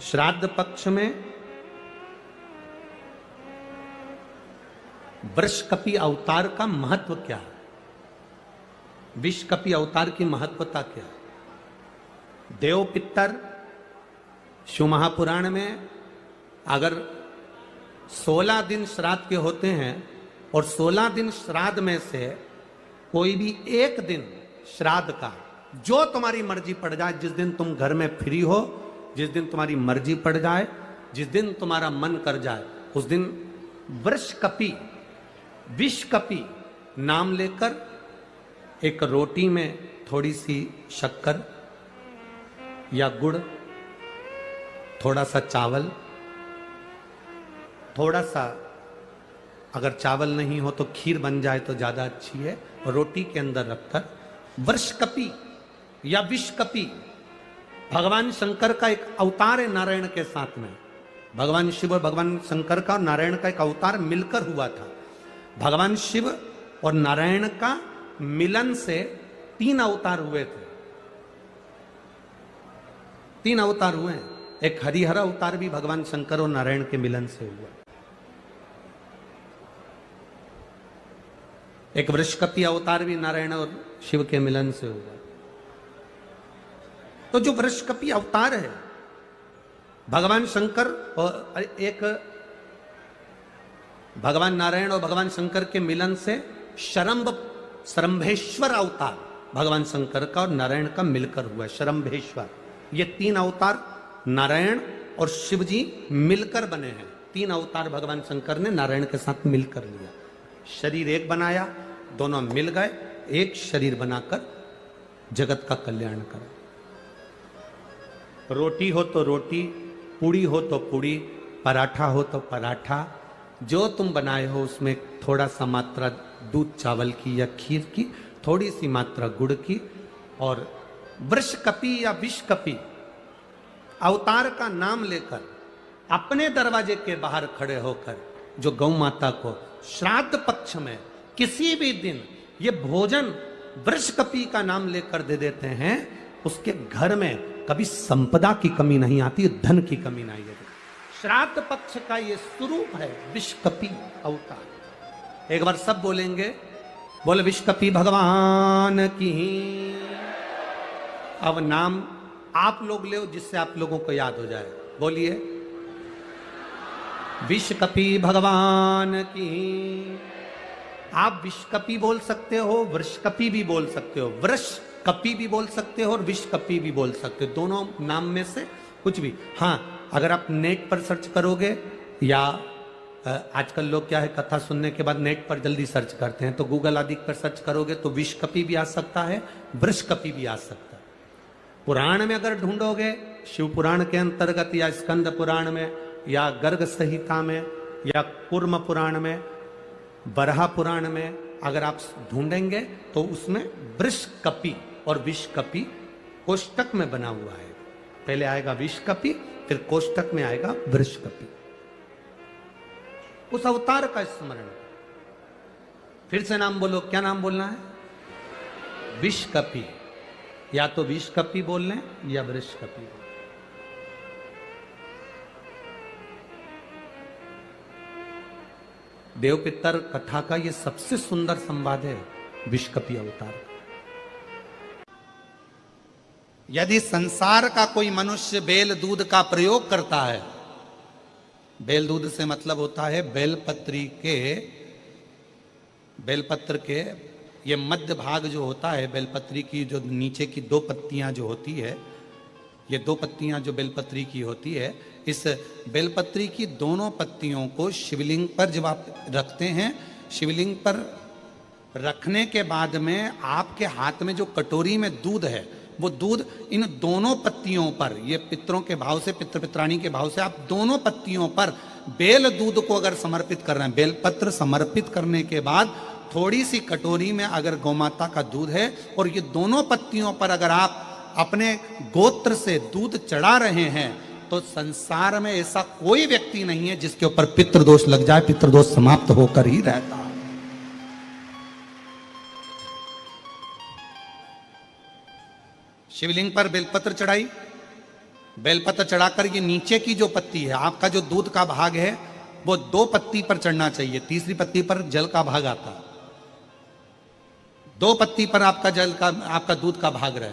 श्राद्ध पक्ष में वृषकपि अवतार का महत्व क्या है? विषकपि अवतार की महत्वता क्या है? देव पितर शिव महापुराण में अगर 16 दिन श्राद्ध के होते हैं और 16 दिन श्राद्ध में से कोई भी एक दिन श्राद्ध का जो तुम्हारी मर्जी पड़ जाए, जिस दिन तुम घर में फ्री हो, जिस दिन तुम्हारी मर्जी पड़ जाए, जिस दिन तुम्हारा मन कर जाए, उस दिन वृषकपि विषकपि नाम लेकर एक रोटी में थोड़ी सी शक्कर या गुड़, थोड़ा सा चावल, थोड़ा सा अगर चावल नहीं हो तो खीर बन जाए तो ज्यादा अच्छी है, रोटी के अंदर रखकर वृषकपि या विषकपि भगवान शंकर का एक अवतार है नारायण के साथ में। भगवान शिव और भगवान शंकर का और नारायण का एक अवतार मिलकर हुआ था। भगवान शिव और नारायण का मिलन से 3 अवतार हुए थे। 3 अवतार हुए हैं। एक हरिहर अवतार भी भगवान शंकर और नारायण के मिलन से हुआ। एक वृषकपि अवतार भी नारायण और शिव के मिलन से हुआ। तो जो वृषकपि अवतार है भगवान शंकर और एक भगवान नारायण और भगवान शंकर के मिलन से शरंभेश्वर अवतार भगवान शंकर का और नारायण का मिलकर हुआ है। शरंभेश्वर, ये 3 अवतार नारायण और शिव जी मिलकर बने हैं। 3 अवतार भगवान शंकर ने नारायण के साथ मिलकर लिया, शरीर एक बनाया, दोनों मिल गए, एक शरीर बनाकर जगत का कल्याण करा। रोटी हो तो रोटी, पूड़ी हो तो पूड़ी, पराठा हो तो पराठा, जो तुम बनाए हो उसमें थोड़ा सा मात्रा दूध चावल की या खीर की, थोड़ी सी मात्रा गुड़ की, और वृषकपि या विषकपि अवतार का नाम लेकर अपने दरवाजे के बाहर खड़े होकर जो गौ माता को श्राद्ध पक्ष में किसी भी दिन ये भोजन वृषकपि का नाम लेकर दे देते हैं, उसके घर में कभी संपदा की कमी नहीं आती, धन की कमी नहीं आती। श्राद्ध पक्ष का ये स्वरूप है विषकपि अवतार। एक बार सब बोलेंगे, बोले विषकपि भगवान की। अब नाम आप लोग ले जिससे आप लोगों को याद हो जाए। बोलिए, विषकपि भगवान की। आप विषकपि बोल सकते हो, वृषकपि भी बोल सकते हो, वृषकपि भी बोल सकते हो और विषकपि भी बोल सकते हो, दोनों नाम में से कुछ भी। हाँ, अगर आप नेट पर सर्च करोगे या आजकल लोग क्या है, कथा सुनने के बाद नेट पर जल्दी सर्च करते हैं, तो गूगल आदि पर सर्च करोगे तो विषकपि भी आ सकता है, वृषकपि भी आ सकता है। पुराण में अगर ढूंढोगे, शिव पुराण के अंतर्गत या स्कंद पुराण में या गर्ग संहिता में या कूर्म पुराण में, बरहा पुराण में अगर आप ढूंढेंगे तो उसमें वृषकपि और विषकपि कोष्टक में बना हुआ है। पहले आएगा विषकपि, फिर कोष्टक में आएगा वृषकपि। उस अवतार का स्मरण। फिर से नाम बोलो, क्या नाम बोलना है? विषकपि। या तो विषकपि बोल लें या वृषकपि। देव पितर कथा का ये सबसे सुंदर संवाद है विषकपि अवतार। यदि संसार का कोई मनुष्य बेल दूध का प्रयोग करता है, बेल दूध से मतलब होता है बेलपत्र के ये मध्य भाग जो होता है, बेलपत्री की जो नीचे की 2 पत्तियां जो होती है, ये 2 पत्तियां जो बेलपत्री की होती है, इस बेलपत्री की दोनों पत्तियों को शिवलिंग पर जब आप रखते हैं, शिवलिंग पर रखने के बाद में आपके हाथ में जो कटोरी में दूध है, वो दूध इन दोनों पत्तियों पर, ये पितरों के भाव से, पितृ पित्राणी के भाव से आप दोनों पत्तियों पर बेल दूध को अगर समर्पित कर रहे हैं, बेलपत्र समर्पित करने के बाद थोड़ी सी कटोरी में अगर गौमाता का दूध है और ये दोनों पत्तियों पर अगर आप अपने गोत्र से दूध चढ़ा रहे हैं, तो संसार में ऐसा कोई व्यक्ति नहीं है जिसके ऊपर पितृदोष लग जाए। पितृदोष समाप्त होकर ही रहता है। शिवलिंग पर बेलपत्र चढ़ाई, बेलपत्र चढ़ाकर ये नीचे की जो पत्ती है, आपका जो दूध का भाग है वो 2 पत्ती पर चढ़ना चाहिए, तीसरी पत्ती पर जल का भाग आता है। 2 पत्ती पर आपका दूध का भाग रहे।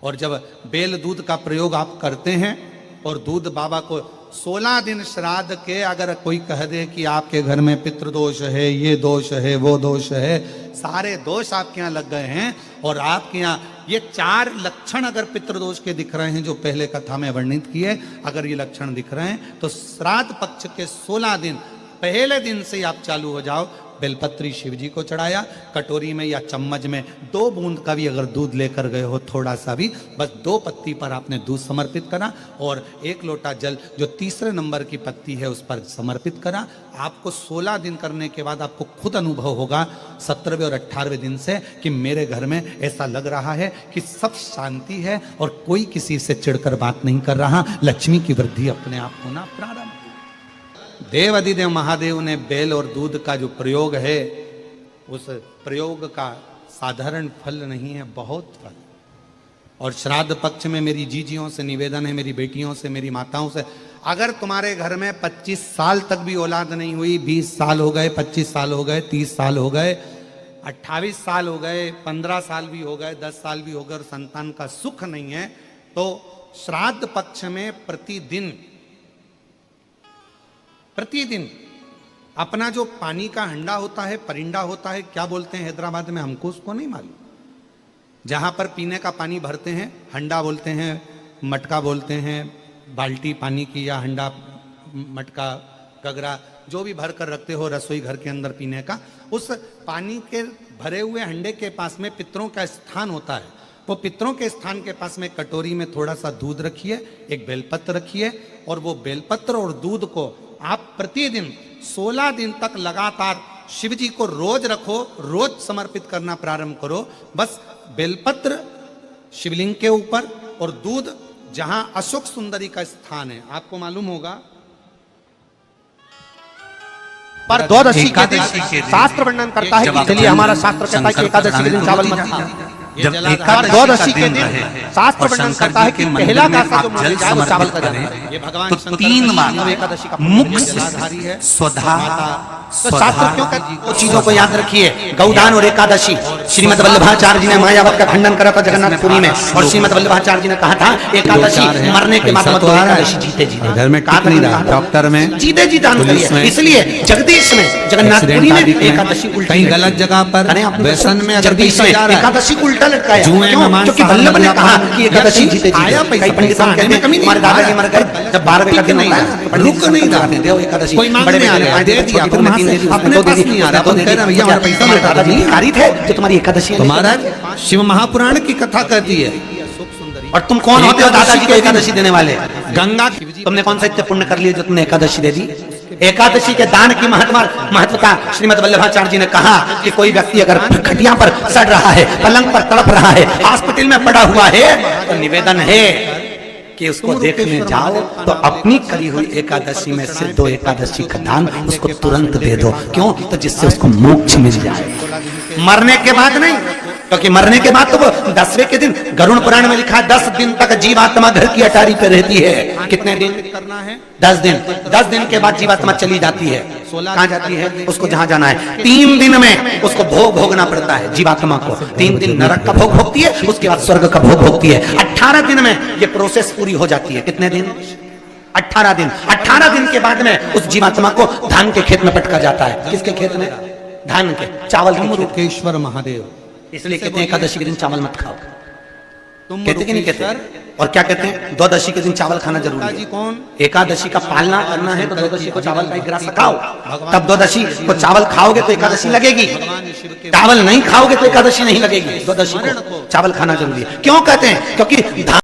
और जब बेल दूध का प्रयोग आप करते हैं और दूध बाबा को 16 दिन श्राद्ध के, अगर कोई कह दे कि आपके घर में पितृदोष है, ये दोष है, वो दोष है, सारे दोष आपके यहाँ लग गए हैं और आपके यहाँ ये 4 लक्षण अगर पितृदोष के दिख रहे हैं जो पहले कथा में वर्णित किए, अगर ये लक्षण दिख रहे हैं तो श्राद्ध पक्ष के 16 दिन पहले दिन से आप चालू हो जाओ। बेलपत्री शिव जी को चढ़ाया, कटोरी में या चम्मच में 2 बूंद का भी अगर दूध लेकर गए हो, थोड़ा सा भी, बस 2 पत्ती पर आपने दूध समर्पित करा और 1 लोटा जल जो तीसरे नंबर की पत्ती है उस पर समर्पित करा। आपको 16 दिन करने के बाद आपको खुद अनुभव होगा 17वें और 18वें दिन से कि मेरे घर में ऐसा लग रहा है कि सब शांति है और कोई किसी से चिढ़कर बात नहीं कर रहा, लक्ष्मी की वृद्धि अपने आप होना प्रारंभ। देव अधिदेव महादेव ने बेल और दूध का जो प्रयोग है, उस प्रयोग का साधारण फल नहीं है, बहुत फल। और श्राद्ध पक्ष में मेरी जीजियों से निवेदन है, मेरी बेटियों से, मेरी माताओं से, अगर तुम्हारे घर में 25 साल तक भी औलाद नहीं हुई, 20 साल हो गए, 25 साल हो गए, 30 साल हो गए, 28 साल हो गए, 15 साल भी हो गए, 10 साल भी हो गए और संतान का सुख नहीं है, तो श्राद्ध पक्ष में प्रतिदिन अपना जो पानी का हंडा होता है, परिंडा होता है, क्या बोलते हैं हैदराबाद में, हमको उसको नहीं मालूम, जहां पर पीने का पानी भरते हैं, हंडा बोलते हैं, मटका बोलते हैं, बाल्टी पानी की या हंडा, मटका, गगरा, जो भी भर कर रखते हो रसोई घर के अंदर पीने का, उस पानी के भरे हुए हंडे के पास में पितरों का स्थान होता है। वो पितरों के स्थान के पास में कटोरी में थोड़ा सा दूध रखिए, एक बेलपत्र रखिए और वो बेलपत्र और दूध को आप प्रतिदिन 16 दिन तक लगातार शिव जी को रोज रखो, रोज समर्पित करना प्रारंभ करो। बस बेलपत्र शिवलिंग के ऊपर और दूध जहां अशोक सुंदरी का स्थान है, आपको मालूम होगा, पर द्वादशी के दिन शास्त्र वर्णन करता है कि चलिए हमारा शास्त्र कहता है कि एकादशी के दिन चावल मत खाओ। जब द्वादशी के दिन शास्त्र वर्णन करता है कि पहला कासा जो मुझे जाए वो चावल का जाना है। ये भगवान तो 3 बार एकादशी का मुख्य है। स्वधा, तो शास्त्र क्यों कहता है? चीजों को याद रखिए, गौदान और एकादशी। श्रीमद वल्लभाचार्य जी ने मायावत का खंडन करा था जगन्नाथपुरी में, और श्रीमद वल्लभाचार्य जी ने कहा था एकादशी मरने के बाद मत दो, एकादशी जीते जीते घर में ठीक नहीं रहा, डॉक्टर में जीते जी दान करिए। इसलिए जगदीश में, जगन्नाथपुरी में एकादशी उल्टी, कहीं गलत जगह पर व्यसन में जगदीश में एकादशी को उल्टा लटकाया, क्योंकि वल्लभ ने कहा कि एकादशी जीते जीते। कई पंडित कहते हैं हमारे दादाजी मर गए जब 12वें का दिन होता है, रुक नहीं जाते, देव एकादशी कोई मांगने आ रहा है, दे दिया, अपने पास नहीं आ रहा, तो कह रहे भैया हमारा पैसा लौटा दादाजी भिखारी थे जो तुम्हारी एकादशी तुम्हारा शिव महापुराण की कथा कहती है। और तुम कौन होते हो दादाजी को एकादशी देने वाले? गंगा, तुमने कौन सा इतने पुण्य कर लिए जो तुमने एकादशी दे दी? एकादशी के दान की महत्वता श्रीमद वल्लभाचार्य जी ने कहा कि कोई व्यक्ति अगर खटिया पर सड़ रहा है, पलंग पर तड़प रहा है, हॉस्पिटल में पड़ा हुआ है, तो निवेदन है कि उसको देखने जाओ तो अपनी करी हुई एकादशी में से 2 एकादशी का दान उसको तुरंत दे दो। क्यों? तो जिससे उसको मोक्ष मिल जाए, मरने के बाद नहीं, क्योंकि मरने के बाद तो वो 10वें के दिन, गरुड़ पुराण में लिखा है 10 दिन तक जीवात्मा घर की अटारी पे रहती है। कितने दिन करना है? 10 दिन। 10 दिन के बाद जीवात्मा चली जाती है। कहाँ जाती है? उसको जहां जाना है। 3 दिन में उसको भोग भोगना पड़ता है जीवात्मा को। 3 दिन नरक का भोग भोगती है, उसके बाद स्वर्ग का भोग भोगती है। 18 दिन में ये प्रोसेस पूरी हो जाती है। कितने दिन? 18 दिन। 18 दिन के बाद में उस जीवात्मा को धान के खेत में पटका जाता है। किसके खेत में? धान के, चावल के। रुकेश्वर महादेव, इसलिए कहते हैं एकादशी के दिन चावल मत खाओ। कहते कि नहीं कहते? और क्या कहते हैं? द्वादशी के दिन चावल खाना जरूरी है। कौन? एकादशी का पालना करना है तो द्वादशी को चावल का एक गिलास खाओ, तब द्वादशी को चावल खाओगे तो एकादशी लगेगी। चावल नहीं खाओगे तो एकादशी नहीं लगेगी। द्वादशी को चावल खाना जरूरी है। क्यों कहते हैं? क्योंकि